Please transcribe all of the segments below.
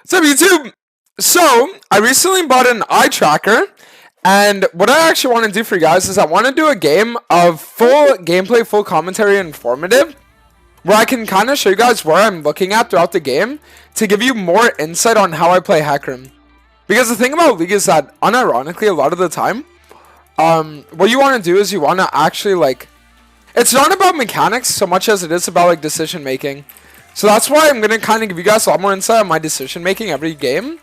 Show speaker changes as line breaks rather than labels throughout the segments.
What's up, YouTube? So, I recently bought an Eyetracker, and what I actually want to do for you guys is I want to do a game of full gameplay, full commentary, informative, where I can kind of show you guys where I'm looking at throughout the game to give you more insight on how I play Hecarim. Because the thing about League is that, unironically, a lot of the time, what you want to do is you want to actually, like, it's not about mechanics so much as it is about, like, decision making. So that's why I'm going to kind of give you guys a lot more insight on my decision making every game.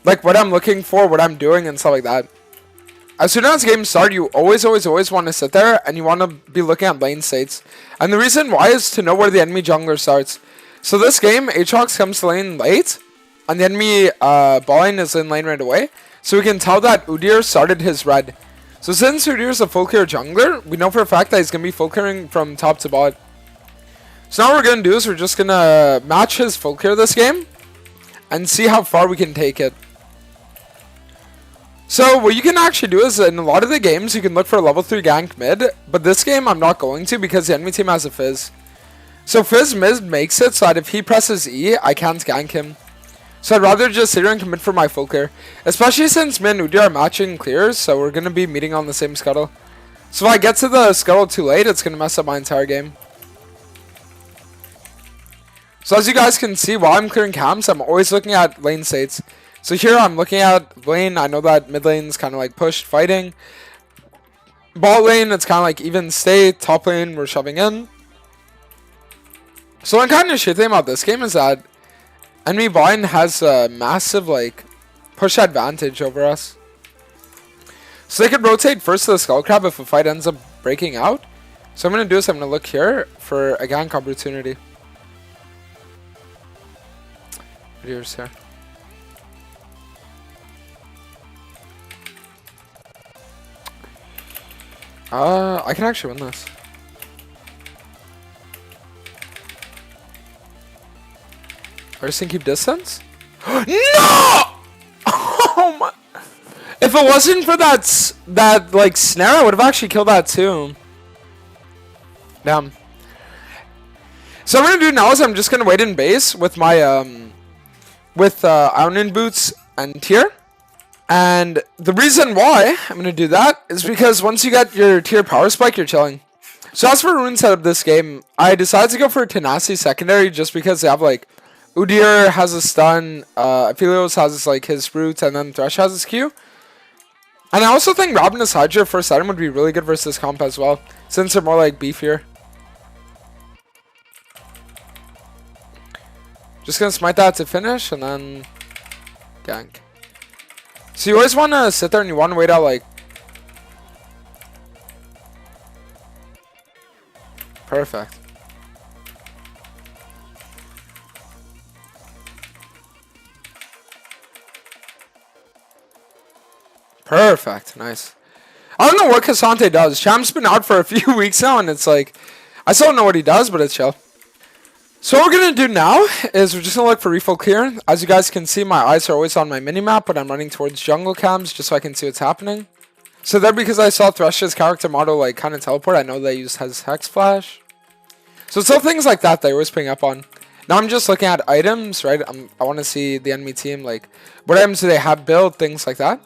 Like what I'm looking for, what I'm doing, and stuff like that. As soon as games start, you always want to sit there and you want to be looking at lane states. And the reason why is to know where the enemy jungler starts. So this game, Aatrox comes to lane late, and the enemy ball lane is in lane right away. So we can tell that Udyr started his red. So since Udyr is a full clear jungler, we know for a fact that he's going to be full clearing from top to bot. So now what we're going to do is we're just going to match his full clear this game and see how far we can take it. So what you can actually do is in a lot of the games you can look for a level 3 gank mid, but this game I'm not going to because the enemy team has a Fizz. So Fizz mid makes it so that if he presses E, I can't gank him. So I'd rather just sit here and commit for my full clear. Especially since me and Udyr are matching clears, so we're going to be meeting on the same scuttle. So if I get to the scuttle too late, it's going to mess up my entire game. So as you guys can see, while I'm clearing camps, I'm always looking at lane states. So here I'm looking at lane. I know that mid lane's kind of like pushed, fighting. Bot lane, it's kind of like even state. Top lane, we're shoving in. So one kind of shit thing about this game is that enemy bot lane has a massive like push advantage over us. So they could rotate first to the Skull Crab if a fight ends up breaking out. So what I'm going to do is I'm going to look here for a gank opportunity. Here's here. I can actually win this. I just think keep distance. No! Oh my! If it wasn't for that like snare, I would have actually killed that too. Damn. So what I'm gonna do now is I'm just gonna wait in base with my Iron boots and tier. And the reason why I'm going to do that is because once you get your tier power spike, you're chilling. So as for rune setup this game, I decided to go for a Tenacity secondary just because they have like Udyr has a stun, Aphelios has like his root, and then Thresh has his Q. And I also think Ravenous Hydra first item would be really good versus comp as well, since they're more like beefier. Just gonna smite that to finish and then gank. So you always want to sit there and you want to wait out like... Perfect. Perfect. Nice. I don't know what Cassante does. Champ's been out for a few weeks now and it's like... I still don't know what he does, but it's chill. So what we're going to do now is we're just going to look for refill clear. As you guys can see, my eyes are always on my minimap, but I'm running towards jungle cams just so I can see what's happening. So there, because I saw Thresh's character model like kind of teleport, I know they use his Hex Flash. So it's all things like that they always ping up on. Now I'm just looking at items, right? I want to see the enemy team, like what items do they have built, things like that.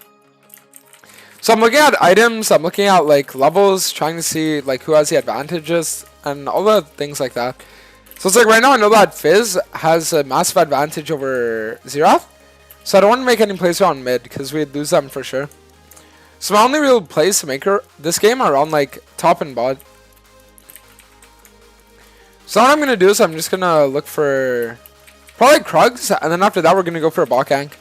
So I'm looking at items, I'm looking at like levels, trying to see like who has the advantages and all the things like that. So it's like right now I know that Fizz has a massive advantage over Xerath. So I don't want to make any plays around mid because we'd lose them for sure. So my only real plays to make this game are around like top and bot. So what I'm going to do is I'm just going to look for probably Krugs, and then after that we're going to go for a bot gank.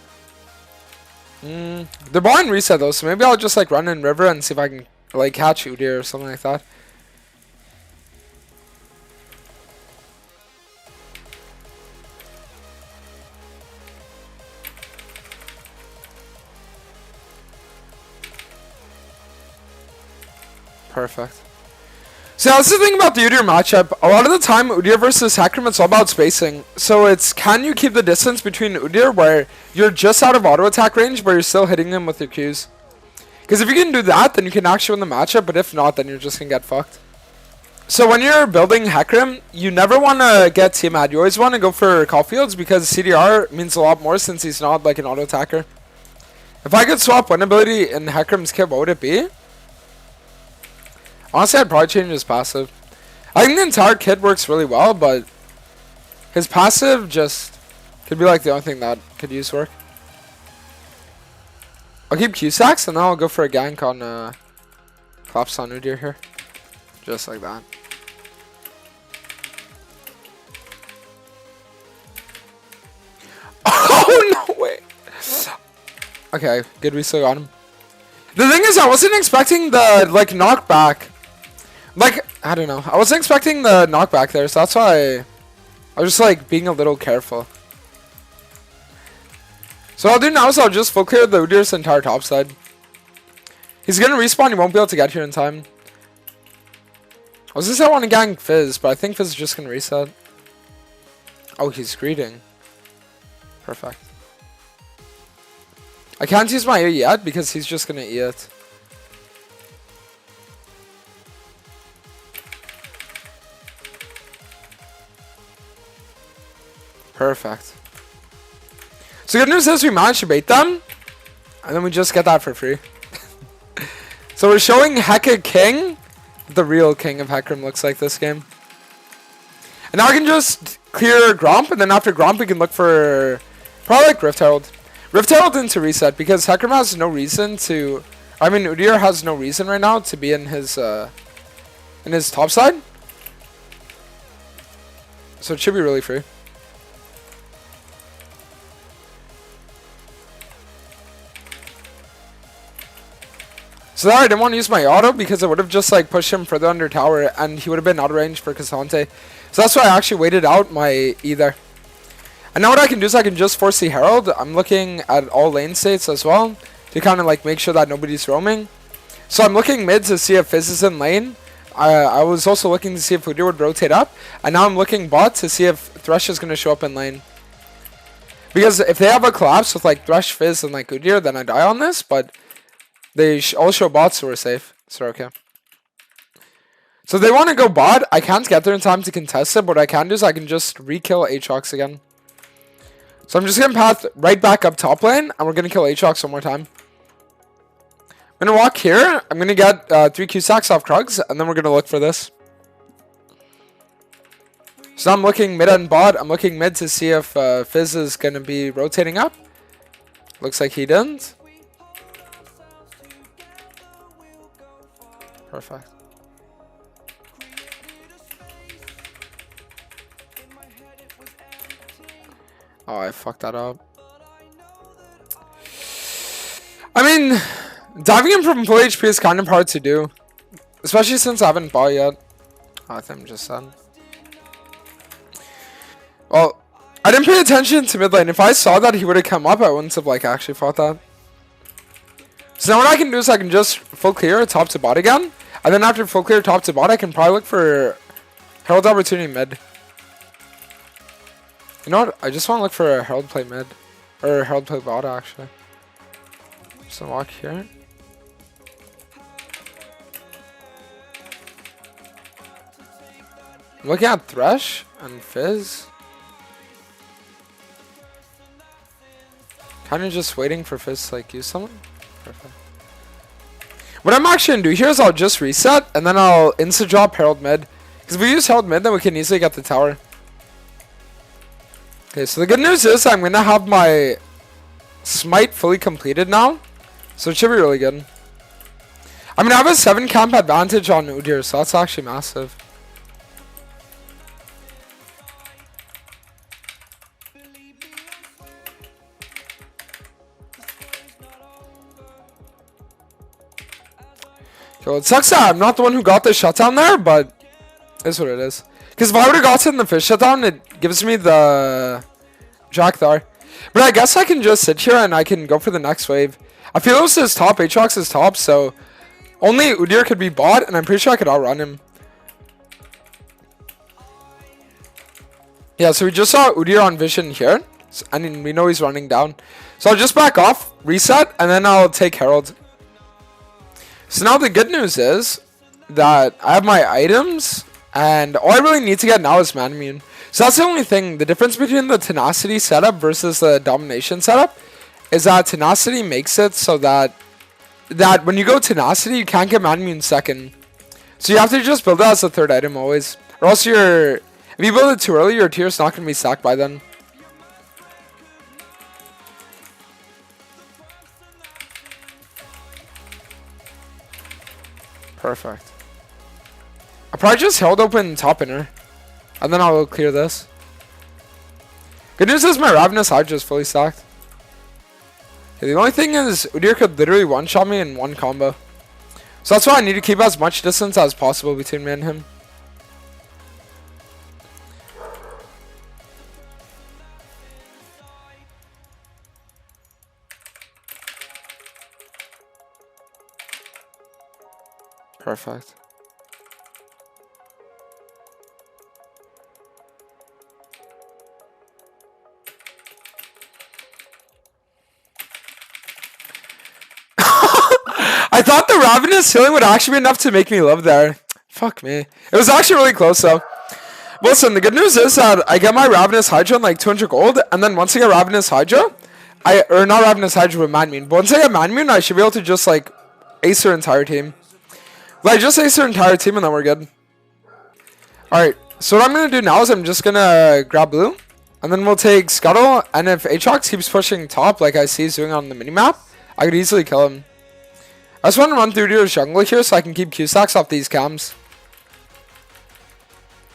They're bot reset though, so maybe I'll just like run in river and see if I can like catch Udyr or something like that. Perfect. So that's the thing about the Udyr matchup. A lot of the time, Udyr versus Hecarim, it's all about spacing. So it's, can you keep the distance between Udyr where you're just out of auto attack range, but you're still hitting them with your Qs? Because if you can do that, then you can actually win the matchup. But if not, then you're just going to get fucked. So when you're building Hecarim, you never want to get T-Mad. You always want to go for Caulfields because CDR means a lot more since he's not like an auto attacker. If I could swap one ability in Hecarim's kit, what would it be? Honestly, I'd probably change his passive. I think the entire kit works really well, but his passive just could be like the only thing that could use work. I'll keep Q-Sax and then I'll go for a gank on Collapse on Udyr here. Just like that. Oh, no way. Okay, good, we still got him. The thing is, I wasn't expecting the, like, knockback. Like, I don't know. I wasn't expecting the knockback there, so that's why I was just, like, being a little careful. So what I'll do now is I'll just full clear the Udyr's entire top side. He's gonna respawn, he won't be able to get here in time. I was gonna say I want to gank Fizz, but I think Fizz is just gonna reset. Oh, he's greeting. Perfect. I can't use my E yet because he's just gonna E it. Perfect. So good news is we managed to bait them, and then we just get that for free. So we're showing Heka King. The real king of Hecarim looks like this game. And now I can just clear Gromp, and then after Gromp we can look for probably like Rift Herald. Rift Herald into reset because Hecarim has no reason to. I mean, Udyr has no reason right now to be in his top side. So it should be really free. So there I didn't want to use my auto because it would have just like pushed him further under tower and he would have been out of range for Cassante. So that's why I actually waited out my E there. And now what I can do is I can just force the Herald. I'm looking at all lane states as well to kind of like make sure that nobody's roaming. So I'm looking mid to see if Fizz is in lane. I was also looking to see if Udyr would rotate up. And now I'm looking bot to see if Thresh is going to show up in lane. Because if they have a collapse with like Thresh, Fizz, and like Udyr, then I die on this. But they all show bots, so we're safe. So okay. So they want to go bot. I can't get there in time to contest it. But what I can do is I can just re-kill Aatrox again. So I'm just going to path right back up top lane. And we're going to kill Aatrox one more time. I'm going to walk here. I'm going to get 3 Q-Sacks off Krugs. And then we're going to look for this. So now I'm looking mid and bot. I'm looking mid to see if Fizz is going to be rotating up. Looks like he didn't. Perfect. Oh, I fucked that up. I mean, diving in from full HP is kind of hard to do. Especially since I haven't bought yet. Oh, I think I'm just done. Well, I didn't pay attention to mid lane. If I saw that he would have come up, I wouldn't have like actually fought that. So now what I can do is I can just full clear top to bot again. And then after full clear top to bot, I can probably look for Herald opportunity mid. You know what? I just want to look for a Herald play mid. Or Herald play bot, actually. Just gonna walk here. I'm looking at Thresh and Fizz. Kind of just waiting for Fizz to like use someone. Perfect. What I'm actually going to do here is I'll just reset, and then I'll insta-drop Herald mid. Because if we use Herald mid, then we can easily get the tower. Okay, so the good news is I'm going to have my Smite fully completed now. So it should be really good. I mean, I have a 7 camp advantage on Udyr, so that's actually massive. So it sucks that I'm not the one who got the shutdown there, but it's what it is. Because if I would have gotten the fish shutdown, it gives me the Jack there. But I guess I can just sit here and I can go for the next wave. I feel this is top, Aatrox is top, so only Udyr could be bought, and I'm pretty sure I could outrun him. Yeah, so we just saw Udyr on vision here. I mean, we know he's running down. So I'll just back off, reset, and then I'll take Herald. So now the good news is that I have my items And all I really need to get now is man immune. So that's the only thing. The difference between the tenacity setup versus the domination setup is that tenacity makes it so that when you go tenacity, you can't get man immune second. So you have to just build it as a third item always. Or else if you build it too early, your tier's not going to be stacked by then. Perfect. I'll probably just held open top inner. And then I'll clear this. Good news is my Ravenous Hydra is fully stacked. Okay, the only thing is, Udyr could literally one-shot me in one combo. So that's why I need to keep as much distance as possible between me and him. Perfect. I thought the Ravenous healing would actually be enough to make me live there. Fuck me. It was actually really close though. Listen, the good news is that I get my Ravenous Hydra in like 200 gold, and then once I get Ravenous Hydra, or not Ravenous Hydra, but Man Immune. But once I get Man Immune, I should be able to just like ace their entire team. Like just ace their entire team and then we're good. Alright, so what I'm going to do now is I'm just going to grab blue, and then we'll take Scuttle, and if Aatrox keeps pushing top like I see he's doing on the minimap, I could easily kill him. I just want to run through to the jungle here so I can keep Q-stacks off these cams.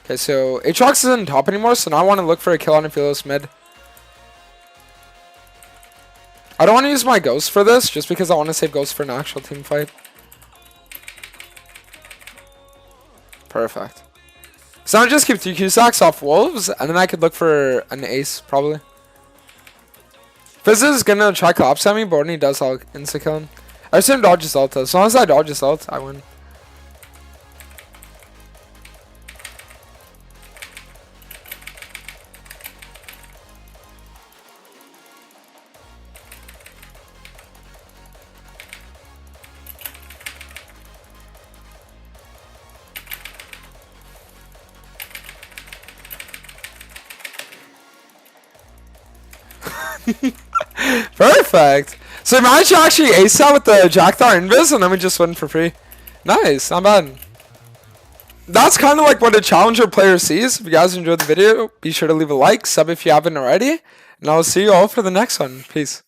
Okay, so Aatrox isn't top anymore, so now I want to look for a kill on Aphelios mid. I don't want to use my Ghost for this, just because I want to save Ghost for an actual team fight. Perfect. So I'll just keep 2 Q-stacks off Wolves, and then I could look for an ace, probably. Fizz is going to try collapse at me, but when he does, I'll insta-kill him. I assume dodge his ult. As long as I dodge his ult, I win. Perfect. So I managed to actually ace that with the Jackdaw Invis, and then we just win for free. Nice, not bad. That's kind of like what a challenger player sees. If you guys enjoyed the video, be sure to leave a like, sub if you haven't already, and I'll see you all for the next one. Peace.